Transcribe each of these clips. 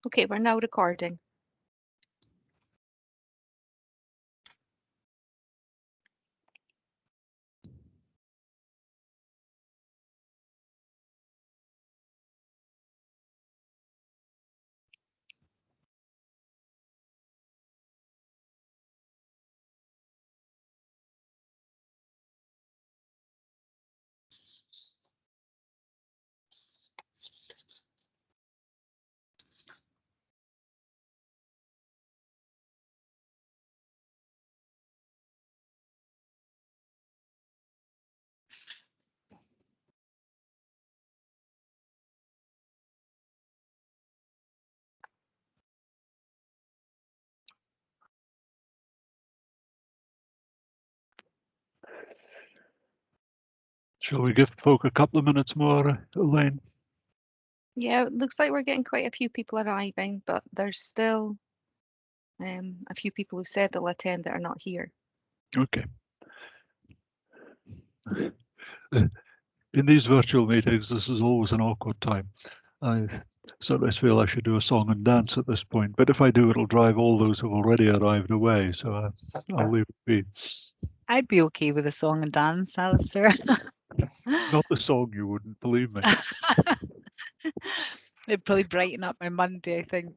Okay, we're now recording. Shall we give folk a couple of minutes more, Elaine? Yeah, it looks like we're getting quite a few people arriving, but there's still a few people who said they'll attend that are not here. Okay. In these virtual meetings, this is always an awkward time. I sometimes feel I should do a song and dance at this point, but if I do, it'll drive all those who've already arrived away, so I'll leave it be. I'd be okay with a song and dance, Alistair. Not the song, you wouldn't believe me. It'd probably brighten up my Monday, I think.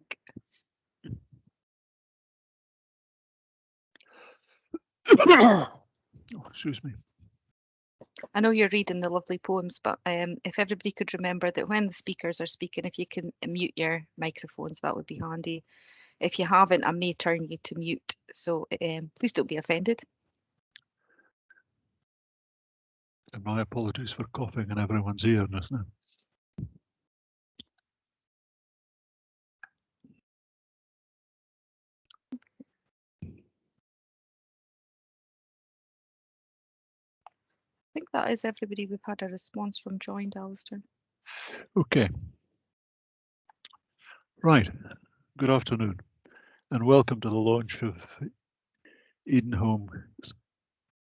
Oh, excuse me. I know you're reading the lovely poems, but if everybody could remember that when the speakers are speaking, if you can mute your microphones, that would be handy. If you haven't, I may turn you to mute, so please don't be offended. And my apologies for coughing in everyone's ear just now. I think that is everybody. We've had a response from joined, Alistair. Okay. Right. Good afternoon, and welcome to the launch of Edenholme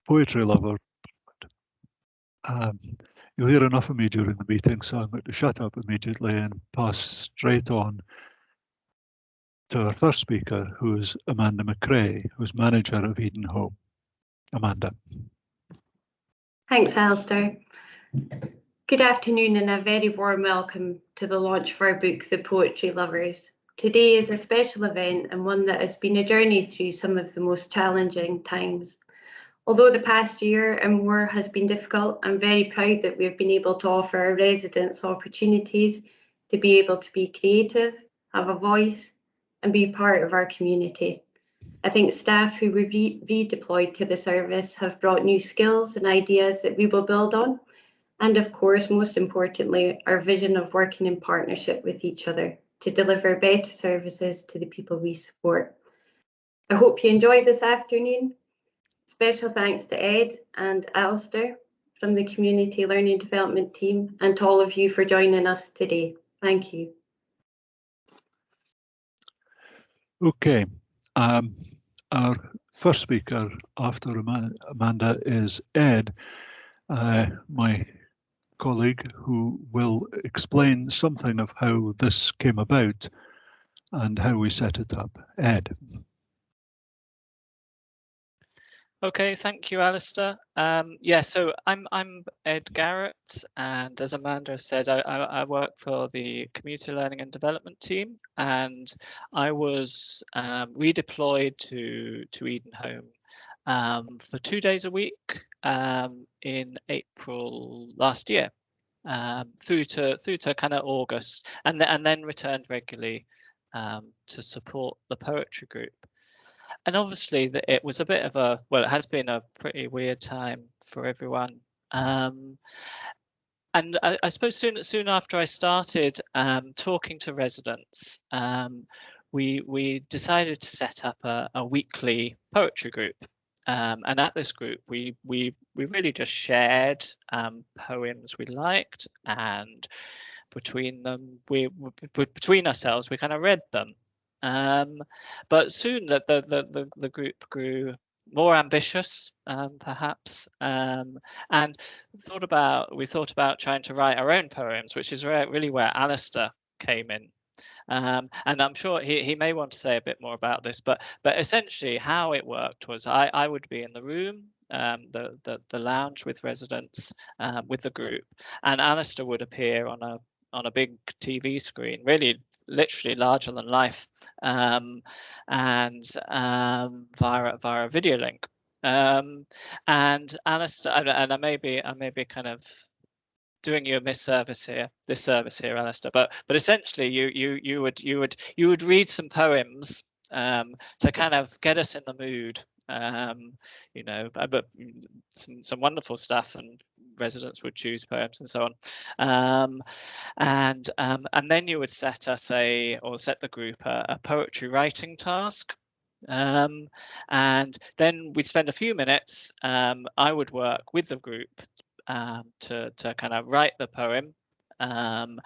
Poetry Lover. You'll hear enough of me during the meeting, so I'm going to shut up immediately and pass straight on to our first speaker, who is Amanda McRae, who's manager of Edenholme. Amanda. Thanks, Alistair. Good afternoon and a very warm welcome to the launch of our book, The Poetry Lovers. Today is a special event and one that has been a journey through some of the most challenging times. Although the past year and more has been difficult, I'm very proud that we have been able to offer our residents opportunities to be able to be creative, have a voice, and be part of our community. I think staff who were redeployed to the service have brought new skills and ideas that we will build on. And of course, most importantly, our vision of working in partnership with each other to deliver better services to the people we support. I hope you enjoy this afternoon. Special thanks to Ed and Alistair from the Community Learning Development team and to all of you for joining us today. Thank you. Okay. Our first speaker after Amanda is Ed, my colleague, who will explain something of how this came about and how we set it up. Ed. Okay, thank you, Alistair. Yeah, so I'm Ed Garrett, and as Amanda said, I work for the Community Learning and Development team, and I was redeployed to Edenholme for 2 days a week in April last year, through to kind of August, and then returned regularly to support the poetry group. And obviously it was a bit of a, well, it has been a pretty weird time for everyone. And I suppose soon after I started talking to residents, we decided to set up a weekly poetry group. And at this group, we really just shared poems we liked, and between ourselves, we kind of read them. But soon the group grew more ambitious, perhaps, and we thought about trying to write our own poems, which is really where Alistair came in. And I'm sure he may want to say a bit more about this, but essentially how it worked was I would be in the room, the lounge with residents, with the group, and Alistair would appear on a big TV screen, really literally larger than life, and via a video link. And Alistair, and I may be kind of doing you a disservice here, Alistair, but essentially you would read some poems to kind of get us in the mood, you know, but some wonderful stuff, and residents would choose poems and so on, and then you would set us set the group a poetry writing task. And then we'd spend a few minutes. I would work with the group to kind of write the poem, and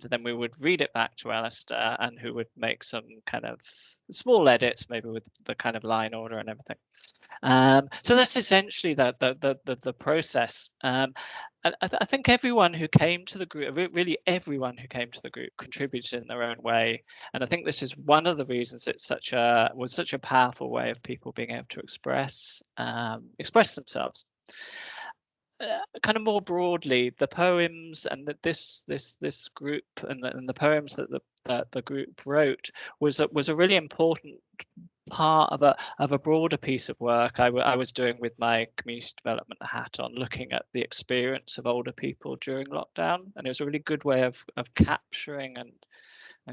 then we would read it back to Alistair, and who would make some kind of small edits, maybe with the kind of line order and everything. So that's essentially the process. I think everyone who came to the group, really everyone who came to the group, contributed in their own way, and I think this is one of the reasons it's was such a powerful way of people being able to express themselves. Kind of more broadly, the poems and this group and the poems that the group wrote was a really important part of a broader piece of work I was doing with my community development hat on, looking at the experience of older people during lockdown, and it was a really good way of capturing and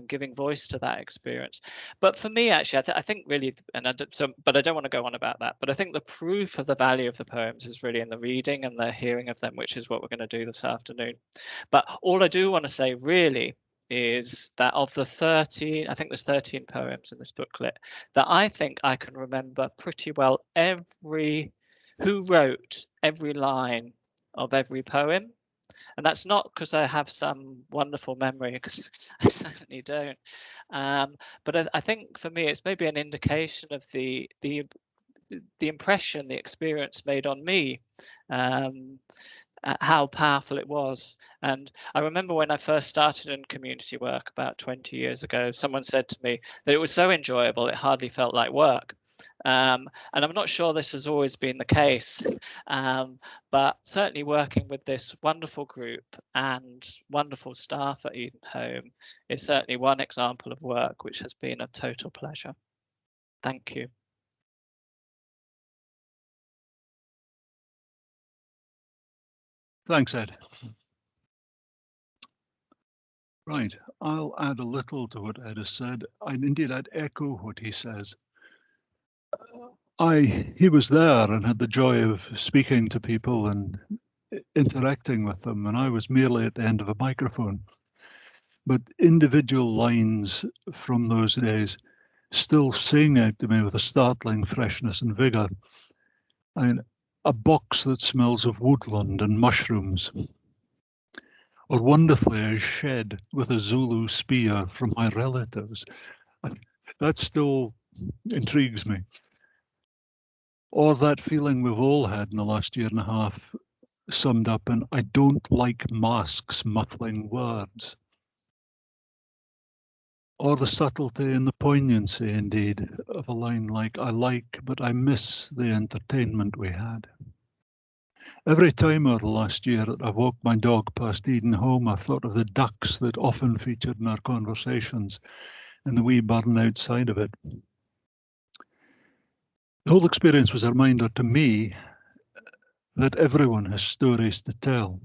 giving voice to that experience. But for me, actually, I think really, but I don't want to go on about that, but I think the proof of the value of the poems is really in the reading and the hearing of them, which is what we're going to do this afternoon. But all I do want to say really is that of the 13, I think there's 13 poems in this booklet, that I think I can remember pretty well who wrote every line of every poem. And that's not because I have some wonderful memory, because I certainly don't. But I think for me, it's maybe an indication of the impression, the experience made on me, how powerful it was. And I remember when I first started in community work about 20 years ago, someone said to me that it was so enjoyable, it hardly felt like work. And I'm not sure this has always been the case, but certainly working with this wonderful group and wonderful staff at Edenholme is certainly one example of work which has been a total pleasure. Thank you. Thanks, Ed. Right, I'll add a little to what Ed has said. Indeed, I'd echo what he says. He was there and had the joy of speaking to people and interacting with them, and I was merely at the end of a microphone. But individual lines from those days still sing out to me with a startling freshness and vigour. And a box that smells of woodland and mushrooms, or wonderfully a shed with a Zulu spear from my relatives. That still intrigues me. Or that feeling we've all had in the last year and a half, summed up in, I don't like masks muffling words. Or the subtlety and the poignancy, indeed, of a line like, I like, but I miss the entertainment we had. Every time over the last year that I've walked my dog past Edenholme, I've thought of the ducks that often featured in our conversations and the wee burn outside of it. The whole experience was a reminder to me that everyone has stories to tell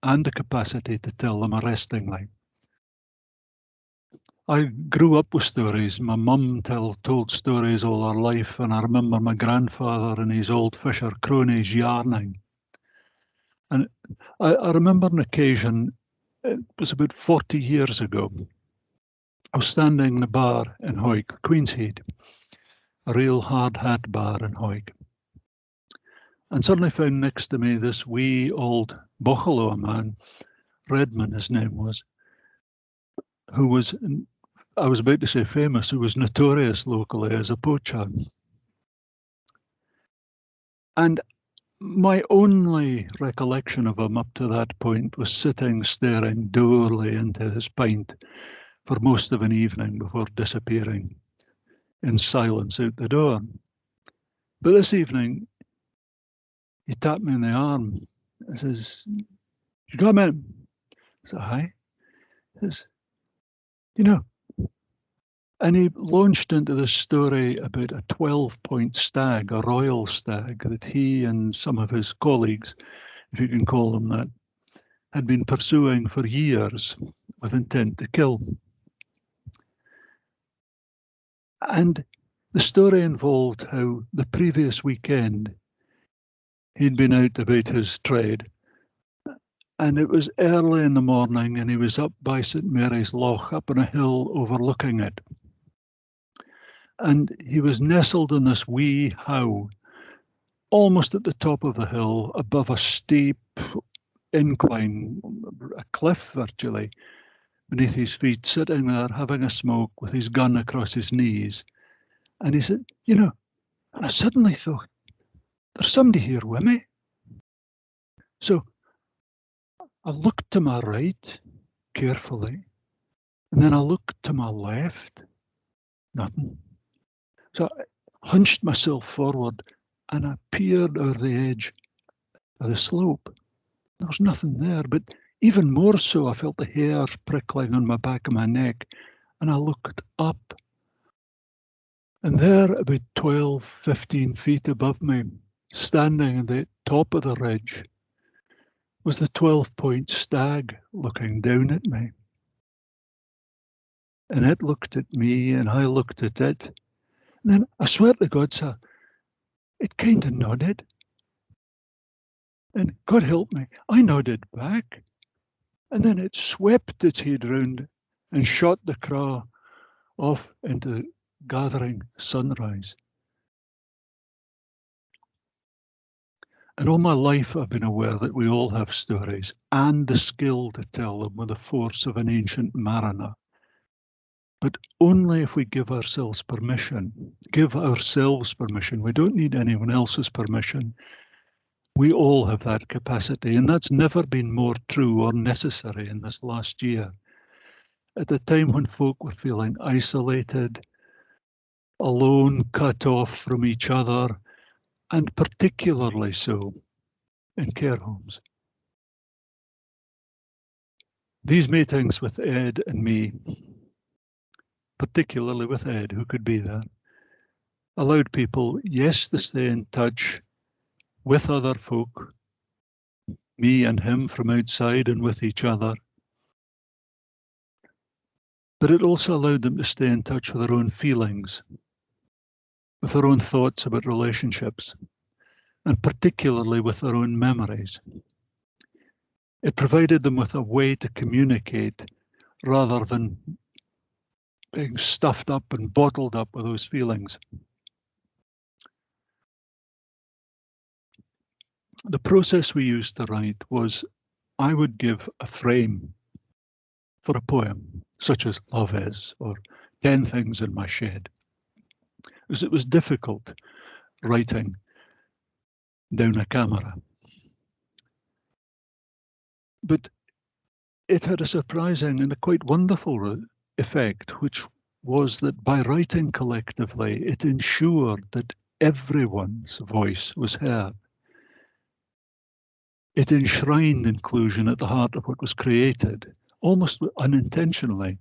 and the capacity to tell them arrestingly. I grew up with stories. My mum told stories all her life, and I remember my grandfather and his old fisher cronies yarning. And I remember an occasion, it was about 40 years ago. I was standing in a bar in Hawick, Queenshead, a real hard hat bar in Hawick, and suddenly found next to me this wee old Bochelo man, Redman his name was, who was, I was about to say famous, who was notorious locally as a poacher. And my only recollection of him up to that point was sitting staring dourly into his pint for most of an evening before disappearing in silence out the door. But this evening, he tapped me in the arm and says, "You come in." I said, "Hi." He says, "You know," and he launched into this story about a 12-point stag, a royal stag, that he and some of his colleagues, if you can call them that, had been pursuing for years with intent to kill. And the story involved how the previous weekend he'd been out about his trade, and it was early in the morning and he was up by St Mary's Loch, up on a hill overlooking it. And he was nestled in this wee howe, almost at the top of the hill, above a steep incline, a cliff virtually, beneath his feet, sitting there having a smoke with his gun across his knees. And he said, "You know," and I suddenly thought, "There's somebody here with me." So I looked to my right carefully, and then I looked to my left, nothing. So I hunched myself forward and I peered over the edge of the slope. There was nothing there, but even more so, I felt the hairs prickling on my back of my neck, and I looked up. And there, about 12, 15 feet above me, standing at the top of the ridge, was the 12-point stag looking down at me. And it looked at me and I looked at it. And then I swear to God, sir, it kind of nodded. And God help me, I nodded back. And then it swept its head round and shot the craw off into the gathering sunrise. And all my life I've been aware that we all have stories and the skill to tell them with the force of an ancient mariner. But only if we give ourselves permission. Give ourselves permission. We don't need anyone else's permission. We all have that capacity, and that's never been more true or necessary in this last year. At a time when folk were feeling isolated, alone, cut off from each other, and particularly so in care homes. These meetings with Ed and me, particularly with Ed, who could be there, allowed people, yes, to stay in touch with other folk, me and him from outside and with each other, but it also allowed them to stay in touch with their own feelings, with their own thoughts about relationships, and particularly with their own memories. It provided them with a way to communicate rather than being stuffed up and bottled up with those feelings. The process we used to write was, I would give a frame for a poem, such as Love Is, or 10 Things in My Shed, because it was difficult writing down a camera. But it had a surprising and a quite wonderful effect, which was that by writing collectively, it ensured that everyone's voice was heard. It enshrined inclusion at the heart of what was created, almost unintentionally.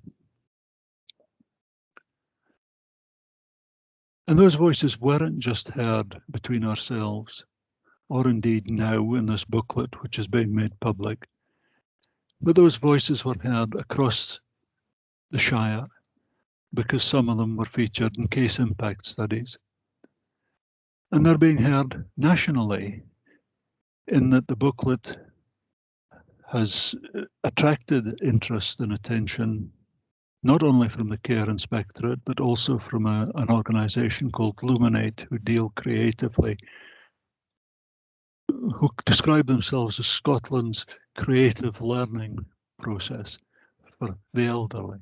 And those voices weren't just heard between ourselves, or indeed now in this booklet, which is being made public, but those voices were heard across the Shire, because some of them were featured in case impact studies. And they're being heard nationally, in that the booklet has attracted interest and attention, not only from the Care Inspectorate, but also from an organisation called Luminate, who deal creatively, who describe themselves as Scotland's creative learning process for the elderly.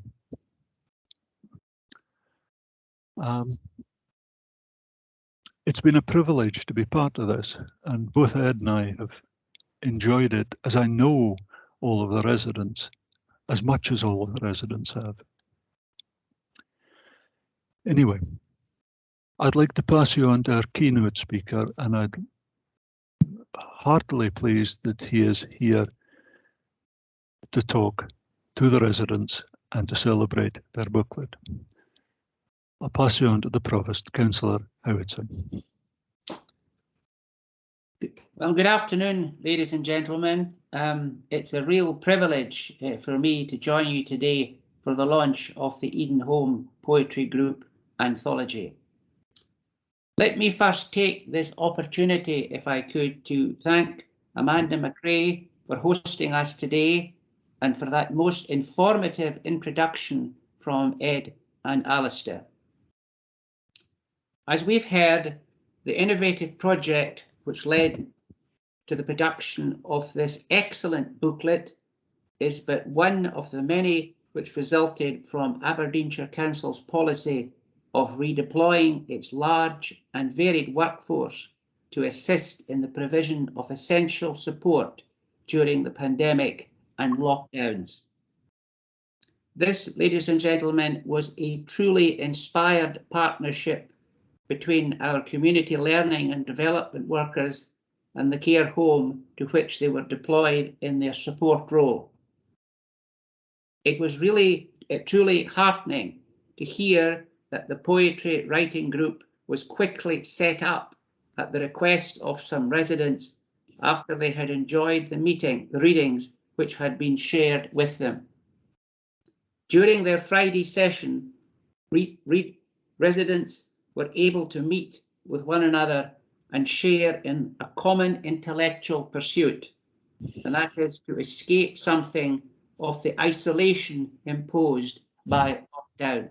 It's been a privilege to be part of this, and both Ed and I have enjoyed it, as I know all of the residents, as much as all of the residents have. Anyway, I'd like to pass you on to our keynote speaker, and I'm heartily pleased that he is here to talk to the residents and to celebrate their booklet. I'll pass you on to the Provost, Councillor Howatson. Well, good afternoon, ladies and gentlemen. It's a real privilege for me to join you today for the launch of the Edenholme Poetry Group Anthology. Let me first take this opportunity, if I could, to thank Amanda McRae for hosting us today and for that most informative introduction from Ed and Alistair. As we've heard, the innovative project which led to the production of this excellent booklet is but one of the many which resulted from Aberdeenshire Council's policy of redeploying its large and varied workforce to assist in the provision of essential support during the pandemic and lockdowns. This, ladies and gentlemen, was a truly inspired partnership between our community learning and development workers and the care home to which they were deployed in their support role. It was really truly heartening to hear that the poetry writing group was quickly set up at the request of some residents after they had enjoyed the readings which had been shared with them. During their Friday session, residents were able to meet with one another and share in a common intellectual pursuit, and that is to escape something of the isolation imposed by lockdown.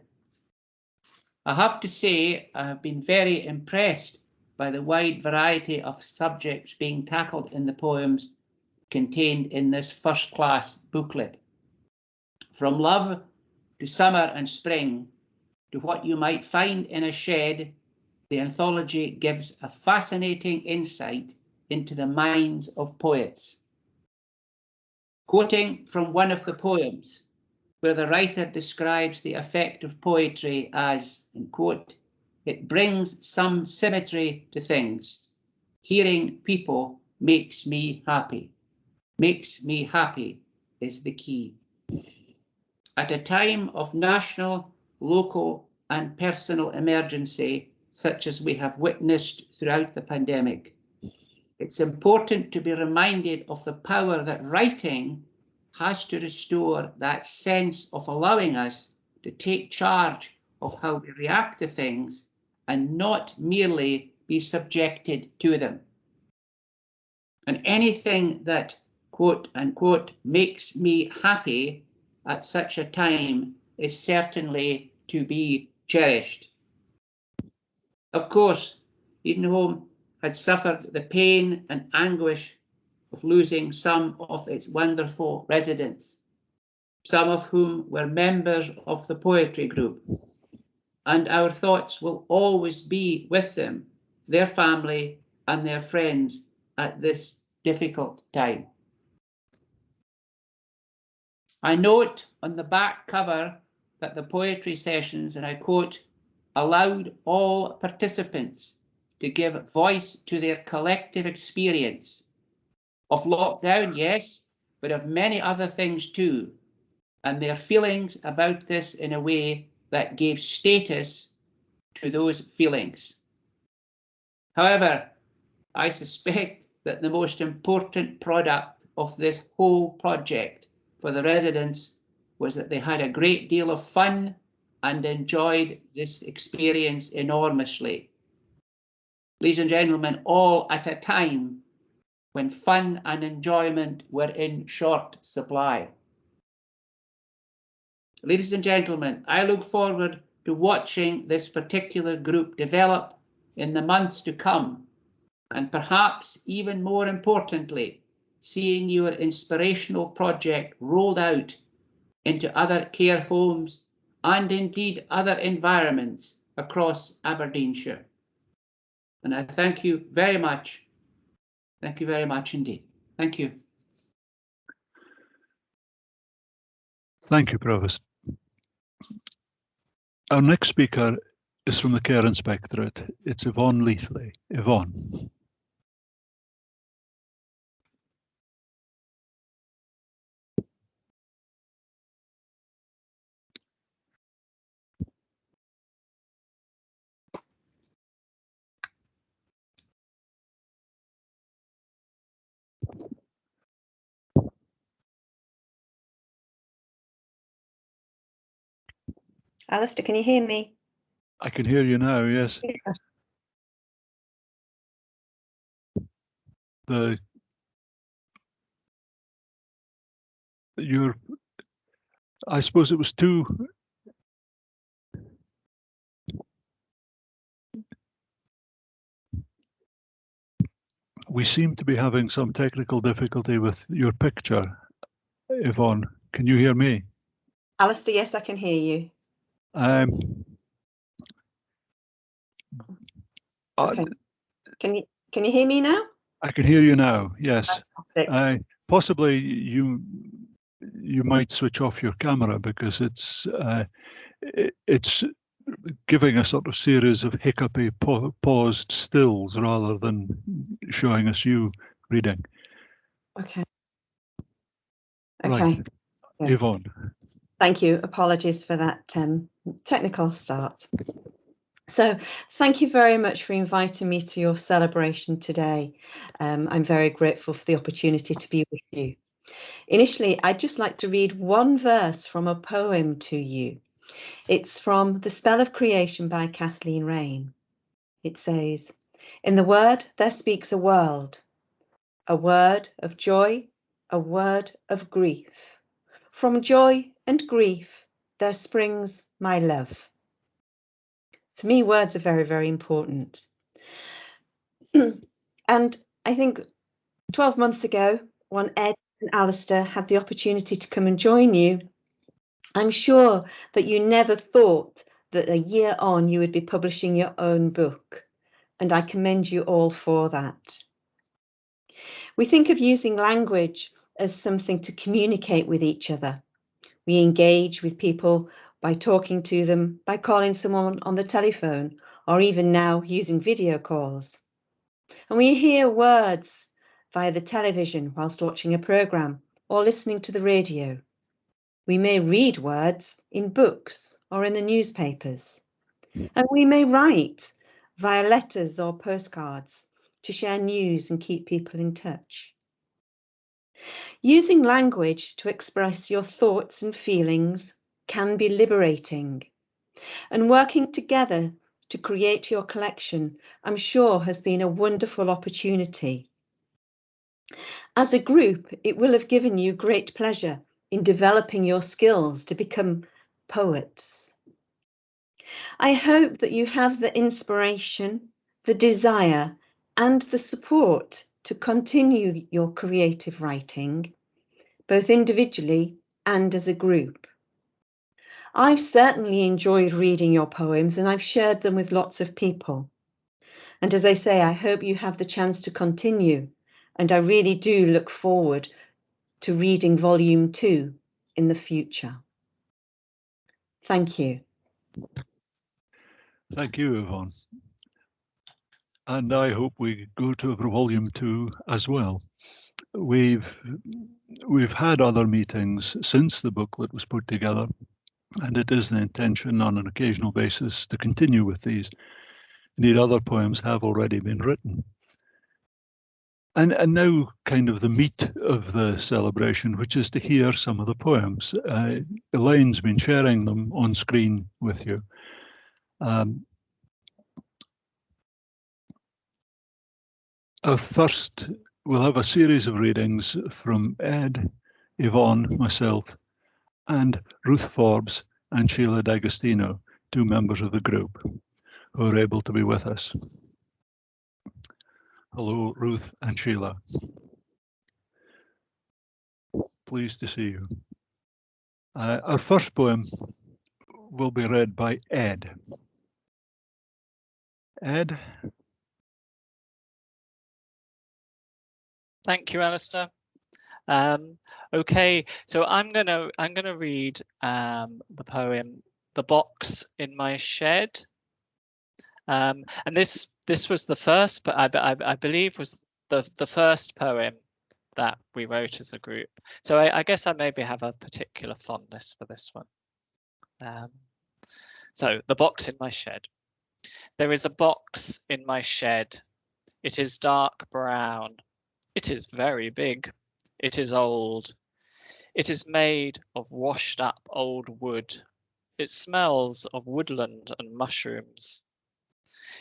I have to say, I have been very impressed by the wide variety of subjects being tackled in the poems contained in this first-class booklet. From love to summer and spring, to what you might find in a shed, the anthology gives a fascinating insight into the minds of poets. Quoting from one of the poems, where the writer describes the effect of poetry as, and quote, "It brings some symmetry to things. Hearing people makes me happy. Makes me happy is the key." At a time of national, local, and personal emergency, such as we have witnessed throughout the pandemic, it's important to be reminded of the power that writing has to restore that sense of allowing us to take charge of how we react to things and not merely be subjected to them. And anything that, quote unquote, makes me happy at such a time is certainly to be cherished. Of course, Edenholme had suffered the pain and anguish of losing some of its wonderful residents, some of whom were members of the poetry group, and our thoughts will always be with them, their family and their friends at this difficult time. I note on the back cover that the poetry sessions, and I quote, allowed all participants to give voice to their collective experience of lockdown, yes, but of many other things too, and their feelings about this in a way that gave status to those feelings. However, I suspect that the most important product of this whole project for the residents was that they had a great deal of fun and enjoyed this experience enormously. Ladies and gentlemen, all at a time when fun and enjoyment were in short supply. Ladies and gentlemen, I look forward to watching this particular group develop in the months to come, and perhaps even more importantly, seeing your inspirational project rolled out into other care homes and indeed other environments across Aberdeenshire. And I thank you very much. Thank you very much indeed. Thank you. Thank you, Provost. Our next speaker is from the Care Inspectorate. It's Yvonne Leithley. Yvonne. Alistair, can you hear me? I can hear you now, yes. I suppose it was two. We seem to be having some technical difficulty with your picture, Yvonne. Can you hear me? Alistair, yes, I can hear you. Okay. Can you hear me now? I can hear you now, yes. Fantastic. Possibly you might switch off your camera, because it's giving a sort of series of hiccupy paused stills rather than showing us you reading. Okay. Right. Okay. Yeah. Yvonne. Thank you. Apologies for that technical start. So thank you very much for inviting me to your celebration today. I'm very grateful for the opportunity to be with you. Initially, I'd just like to read one verse from a poem to you. It's from The Spell of Creation by Kathleen Raine. It says, "In the word there speaks a word of joy, a word of grief. From joy and grief there springs my love." To me, words are very, very important. And I think 12 months ago, when Ed and Alistair had the opportunity to come and join you, I'm sure that you never thought that a year on you would be publishing your own book. And I commend you all for that. We think of using language as something to communicate with each other. We engage with people by talking to them, by calling someone on the telephone, or even now using video calls. And we hear words via the television whilst watching a programme or listening to the radio. We may read words in books or in the newspapers. And we may write via letters or postcards to share news and keep people in touch. Using language to express your thoughts and feelings can be liberating. And working together to create your collection, I'm sure, has been a wonderful opportunity. As a group, it will have given you great pleasure in developing your skills to become poets. I hope that you have the inspiration, the desire, and the support to continue your creative writing, both individually and as a group. I've certainly enjoyed reading your poems, and I've shared them with lots of people. And as I say, I hope you have the chance to continue, and I really do look forward to reading volume 2 in the future. Thank you. Thank you, Yvonne. And I hope we go to volume 2 as well. We've had other meetings since the booklet was put together, and it is the intention on an occasional basis to continue with these. Indeed, other poems have already been written. And now kind of the meat of the celebration, which is to hear some of the poems. Elaine's been sharing them on screen with you. First, we'll have a series of readings from Ed, Yvonne, myself, and Ruth Forbes and Sheila D'Agostino, 2 members of the group who are able to be with us. Hello, Ruth and Sheila. Pleased to see you. Our first poem will be read by Ed. Ed? Thank you, Alistair. Okay, so I'm gonna read the poem "The Box in My Shed." And this was the first, but I believe was the first poem that we wrote as a group. So I guess I maybe have a particular fondness for this one. So the box in my shed. There is a box in my shed. It is dark brown. It is very big. It is old. It is made of washed up old wood. It smells of woodland and mushrooms.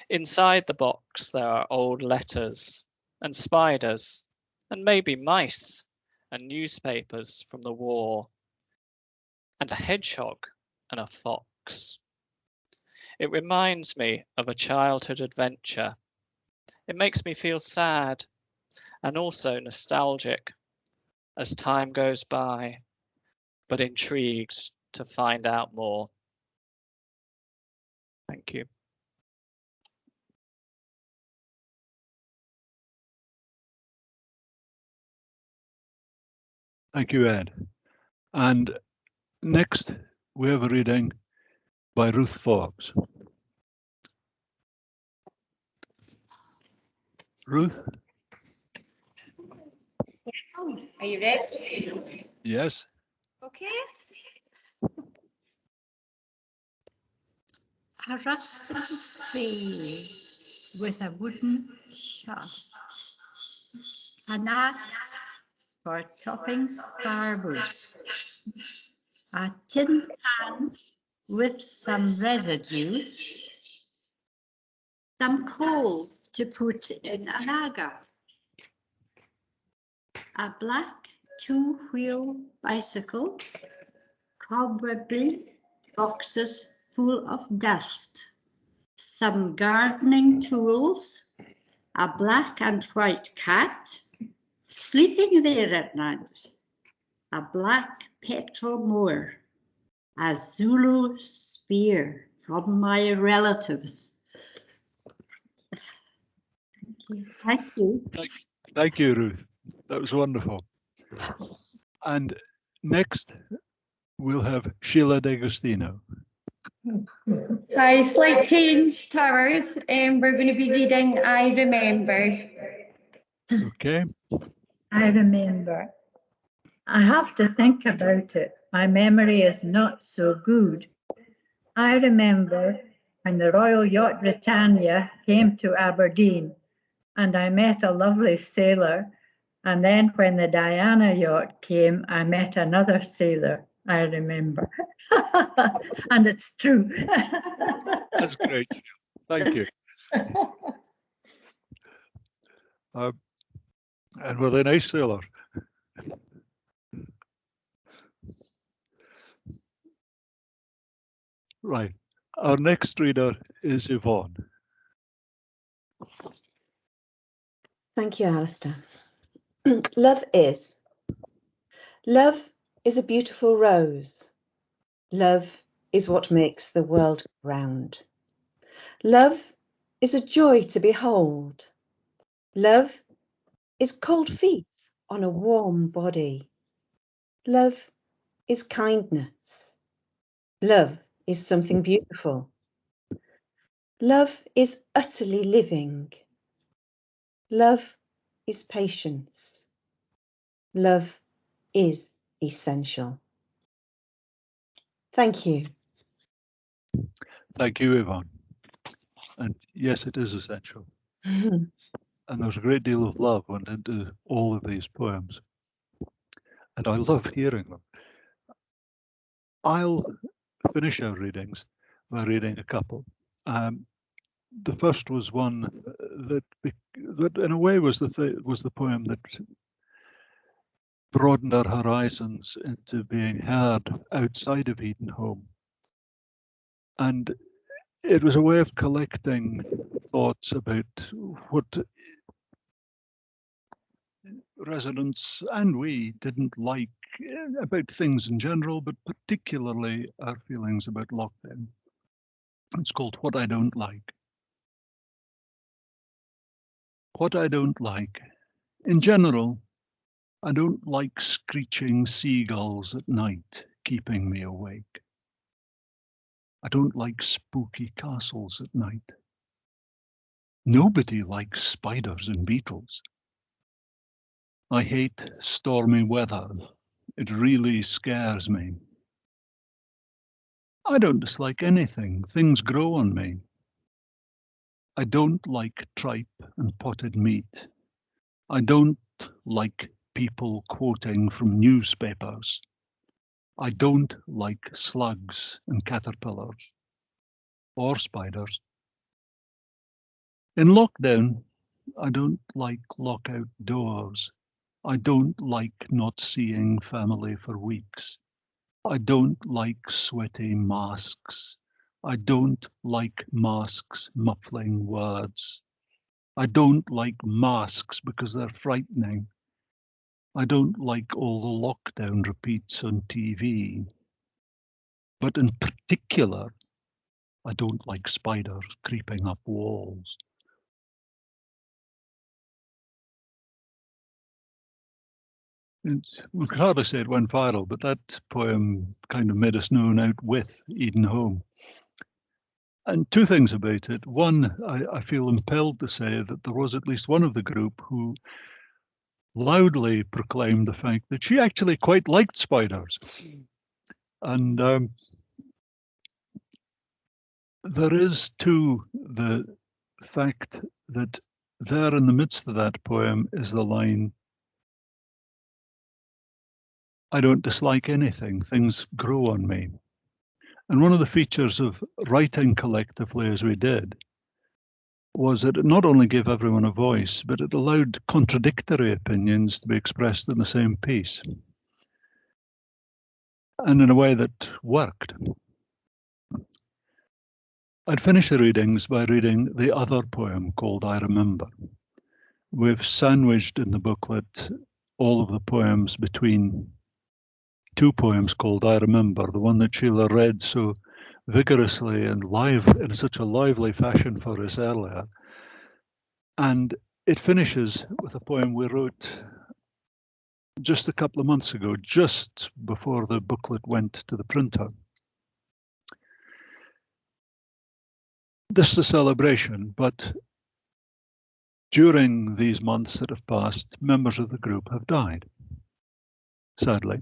Inside the box there are old letters and spiders and maybe mice and newspapers from the war and a hedgehog and a fox. It reminds me of a childhood adventure. It makes me feel sad and also nostalgic as time goes by, but intrigued to find out more. Thank you. Thank you, Ed. And next, we have a reading by Ruth Forbes. Ruth? Are you ready? Yes. Okay. A rusted spade with a wooden shaft, an axe for chopping firewood, a tin pan with some residue, some coal to put in an agger, a black two-wheel bicycle, cobwebby boxes full of dust, some gardening tools, a black and white cat sleeping there at night, a black petrol mower, a Zulu spear from my relatives. Thank you. Thank you, Ruth. That was wonderful. And next, we'll have Sheila D'Agostino. Hi, slight change, Towers. We're going to be reading I Remember. Okay. I remember. I have to think about it. My memory is not so good. I remember when the Royal Yacht Britannia came to Aberdeen and I met a lovely sailor. And then when the Diana yacht came, I met another sailor, I remember. And it's true. That's great. Thank you. And were they nice sailor? Right. Our next reader is Yvonne. Thank you, Alistair. Love is. Love is a beautiful rose. Love is what makes the world go round. Love is a joy to behold. Love is cold feet on a warm body. Love is kindness. Love is something beautiful. Love is utterly living. Love is patience. Love is essential. Thank you. Thank you, Yvonne. And yes, it is essential. And there's a great deal of love went into all of these poems. And I love hearing them. I'll finish our readings by reading a couple. The first was one that in a way was the poem that broadened our horizons into being heard outside of Edenholme. And it was a way of collecting thoughts about what residents and we didn't like about things in general, but particularly our feelings about lockdown. It's called What I Don't Like. What I don't like. In general, I don't like screeching seagulls at night, keeping me awake. I don't like spooky castles at night. Nobody likes spiders and beetles. I hate stormy weather. It really scares me. I don't dislike anything. Things grow on me. I don't like tripe and potted meat. I don't like people quoting from newspapers. I don't like slugs and caterpillars or spiders. In lockdown, I don't like lockout doors. I don't like not seeing family for weeks. I don't like sweaty masks. I don't like masks muffling words. I don't like masks because they're frightening. I don't like all the lockdown repeats on TV. But in particular, I don't like spiders creeping up walls. We could hardly say it went viral, but that poem kind of made us known out with Edenholme. And two things about it. One, I feel impelled to say that there was at least one of the group who loudly proclaimed the fact that she actually quite liked spiders. And there is too the fact that there in the midst of that poem is the line, I don't dislike anything, things grow on me. And one of the features of writing collectively as we did was that it not only gave everyone a voice, but it allowed contradictory opinions to be expressed in the same piece. And in a way that worked. I'd finish the readings by reading the other poem called I Remember. We've sandwiched in the booklet all of the poems between two poems called I Remember, the one that Sheila read so vigorously and live in such a lively fashion for us earlier. And it finishes with a poem we wrote just a couple of months ago, just before the booklet went to the printer. This is a celebration, but during these months that have passed, members of the group have died, sadly.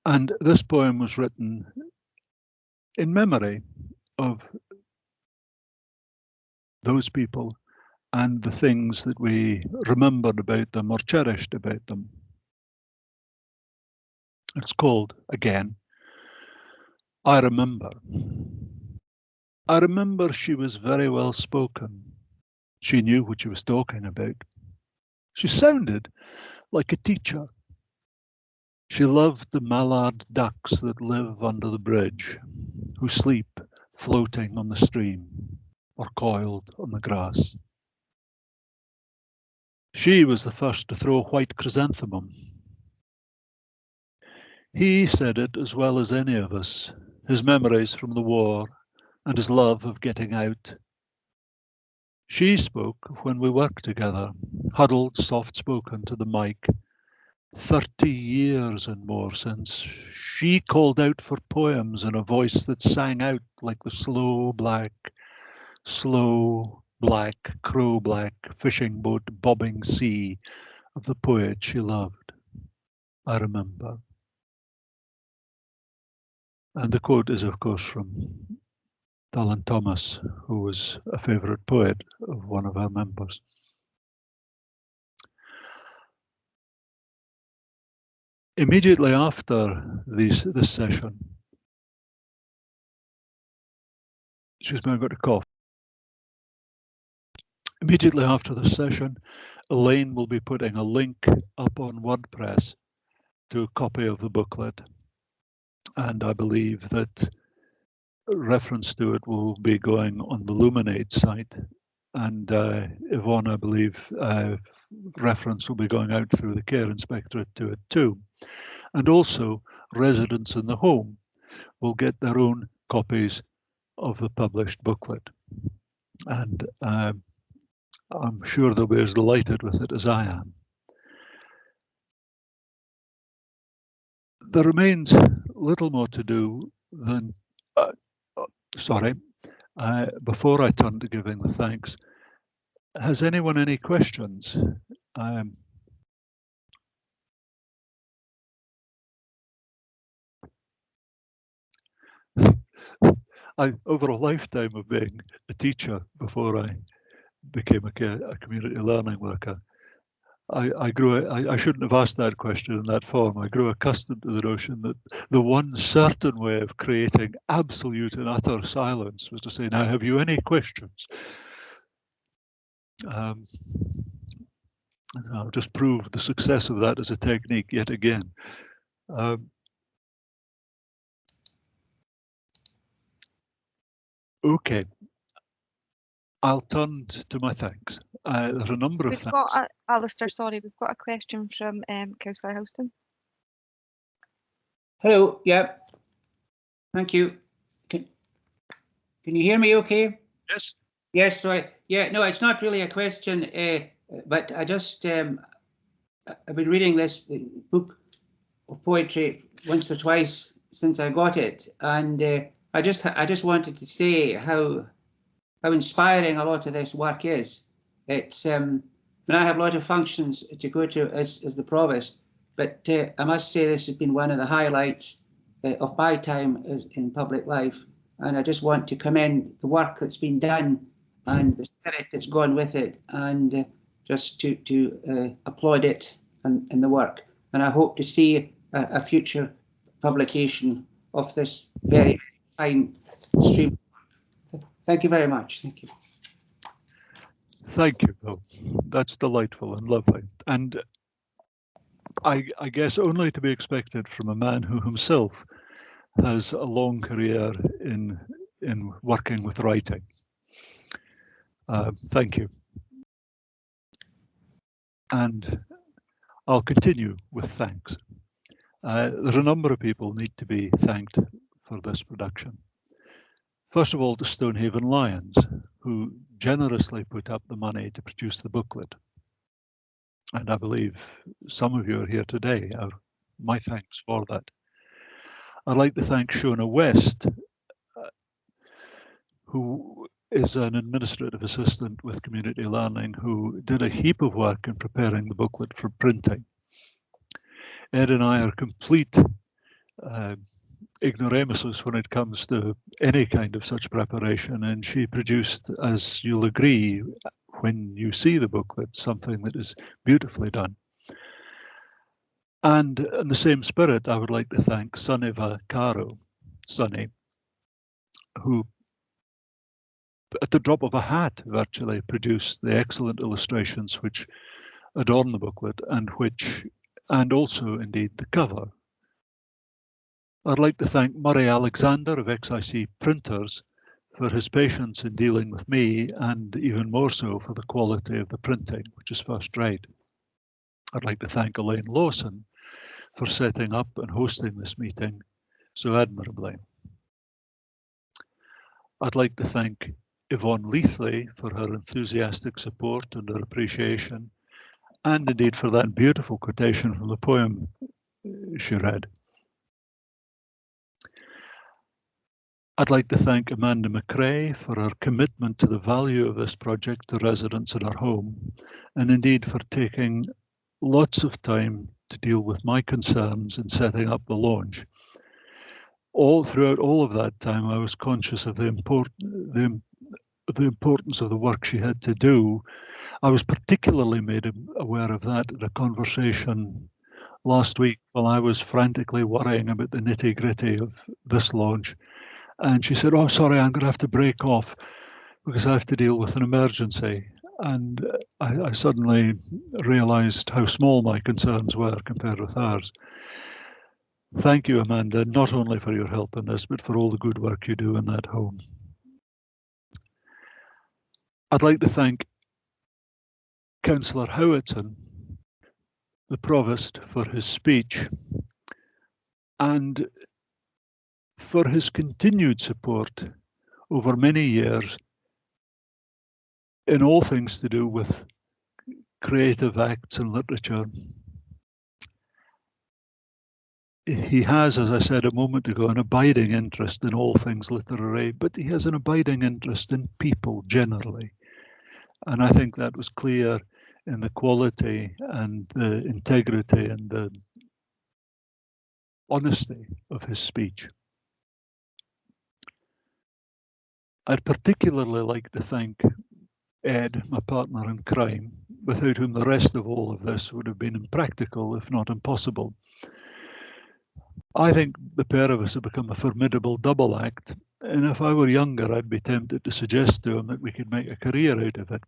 And this poem was written in memory of those people and the things that we remembered about them or cherished about them. It's called, again, I Remember. I remember she was very well spoken. She knew what she was talking about. She sounded like a teacher. She loved the mallard ducks that live under the bridge, who sleep floating on the stream or coiled on the grass. She was the first to throw white chrysanthemum. He said it as well as any of us, his memories from the war and his love of getting out. She spoke when we worked together, huddled, soft-spoken to the mic. 30 years and more since, she called out for poems in a voice that sang out like the slow black, crow-black fishing boat bobbing sea of the poet she loved. I remember. And the quote is, of course, from Dylan Thomas, who was a favourite poet of one of our members. Immediately after this session, excuse me, I've got a cough. Immediately after the session, Elaine will be putting a link up on WordPress to a copy of the booklet. And I believe that reference to it will be going on the Luminate site. And Yvonne, I believe, reference will be going out through the Care Inspectorate to it too. And also residents in the home will get their own copies of the published booklet. And I'm sure they'll be as delighted with it as I am. There remains little more to do than, Before I turn to giving the thanks, has anyone any questions? Over a lifetime of being a teacher before I became a community learning worker, I shouldn't have asked that question in that form. I grew accustomed to the notion that the one certain way of creating absolute and utter silence was to say, now, have you any questions? I've just proved the success of that as a technique yet again. Okay, I'll turn to my thanks. There's a number of We've thanks. got, Alistair, sorry, we've got a question from Councillor Houston. Hello, yeah. Thank you. Can you hear me okay? Yes. Yes, sorry. Yeah, no, it's not really a question, but I just, I've been reading this book of poetry once or twice since I got it, and I just wanted to say how inspiring a lot of this work is. It's when I have a lot of functions to go to as the provost, but I must say this has been one of the highlights of my time in public life, and I just want to commend the work that's been done and the spirit that's gone with it, and just to applaud it and the work. And I hope to see a future publication of this very fine stream. Thank you very much. Thank you. Thank you, Bill. That's delightful and lovely. And I guess only to be expected from a man who himself has a long career in working with writing. Thank you. And I'll continue with thanks. There's a number of people need to be thanked for this production. First of all, the Stonehaven Lions, who generously put up the money to produce the booklet. And I believe some of you are here today. My thanks for that. I'd like to thank Shona West, who is an administrative assistant with Community Learning, who did a heap of work in preparing the booklet for printing. Ed and I are complete ignoramuses when it comes to any kind of such preparation, and she produced, as you'll agree when you see the booklet, something that is beautifully done. And in the same spirit, I would like to thank Sunniva Caro, Sunny, who at the drop of a hat virtually produced the excellent illustrations which adorn the booklet and also indeed the cover. I'd like to thank Murray Alexander of XIC Printers for his patience in dealing with me, and even more so for the quality of the printing, which is first rate. I'd like to thank Elaine Lawson for setting up and hosting this meeting so admirably. I'd like to thank Yvonne Leithley for her enthusiastic support and her appreciation, and indeed for that beautiful quotation from the poem she read. I'd like to thank Amanda McRae for her commitment to the value of this project to residents in our home, and indeed for taking lots of time to deal with my concerns in setting up the launch. Throughout all of that time, I was conscious of the importance of the work she had to do. I was particularly made aware of that in a conversation last week while I was frantically worrying about the nitty-gritty of this launch. And she said, "Oh, sorry, I'm going to have to break off because I have to deal with an emergency." And I suddenly realized how small my concerns were compared with hers. Thank you, Amanda, not only for your help in this, but for all the good work you do in that home. I'd like to thank Councillor Howatson, the Provost, for his speech and for his continued support over many years in all things to do with creative acts and literature. he has, as I said a moment ago, an abiding interest in all things literary, but he has an abiding interest in people generally. And I think that was clear in the quality and the integrity and the honesty of his speech. I'd particularly like to thank Ed, my partner in crime, without whom the rest of all of this would have been impractical, if not impossible. I think the pair of us have become a formidable double act, and if I were younger, I'd be tempted to suggest to him that we could make a career out of it.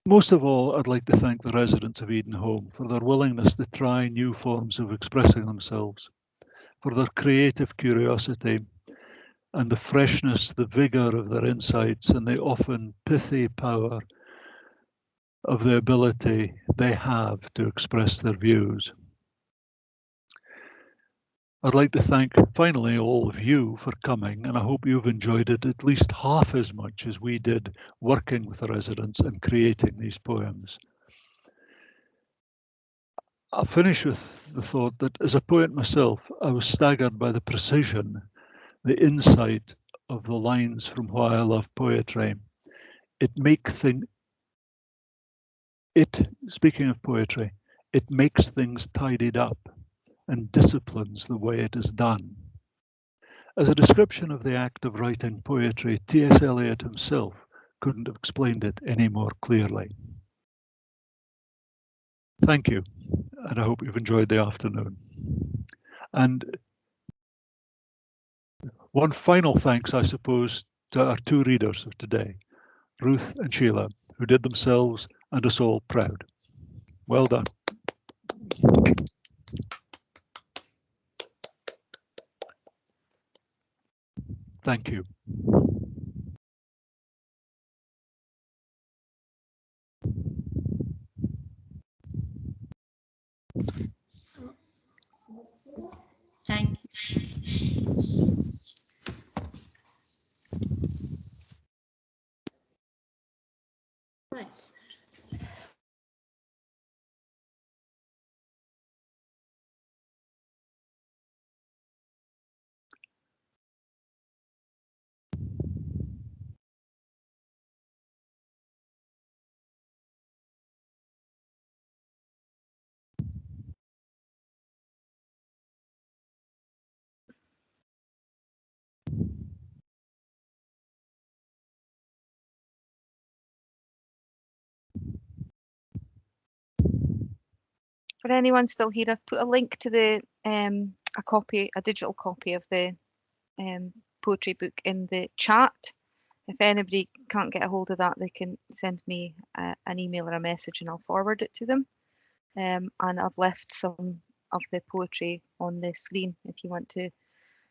Most of all, I'd like to thank the residents of Edenholme for their willingness to try new forms of expressing themselves, for their creative curiosity and the freshness, the vigour of their insights and the often pithy power of the ability they have to express their views. I'd like to thank finally all of you for coming, and I hope you've enjoyed it at least half as much as we did working with the residents and creating these poems. I'll finish with the thought that as a poet myself, I was staggered by the precision, the insight of the lines from Why I Love Poetry. Speaking of poetry, it makes things tidied up and disciplines the way it is done. As a description of the act of writing poetry, T.S. Eliot himself couldn't have explained it any more clearly. Thank you, and I hope you've enjoyed the afternoon. And one final thanks, I suppose, to our two readers of today, Ruth and Sheila, who did themselves and us all proud. Well done. Thank you. Thank you. Right. For anyone still here, I've put a link to the a digital copy of the poetry book in the chat. If anybody can't get a hold of that, they can send me an email or a message and I'll forward it to them. And I've left some of the poetry on the screen if you want to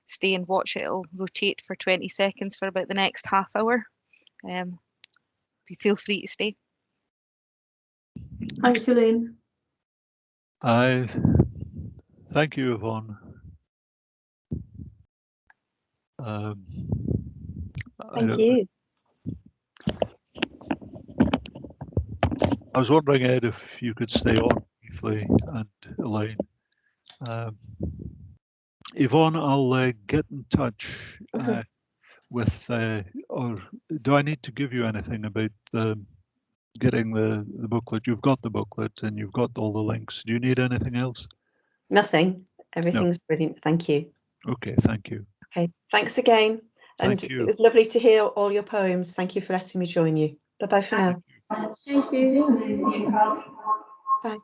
stay and watch it. It'll rotate for 20 seconds for about the next half hour. You feel free to stay. Thanks, Elaine. Thank you, Yvonne. Thank you. I was wondering, Ed, if you could stay on briefly, and Elaine. Yvonne, I'll get in touch with, or do I need to give you anything about getting the booklet? You've got the booklet and you've got all the links. Do you need anything else? Nothing. Everything's brilliant. Thank you. Okay, thank you. Okay, thanks again. And Thank you. It was lovely to hear all your poems. Thank you for letting me join you. Bye-bye for now. Thank you. Bye.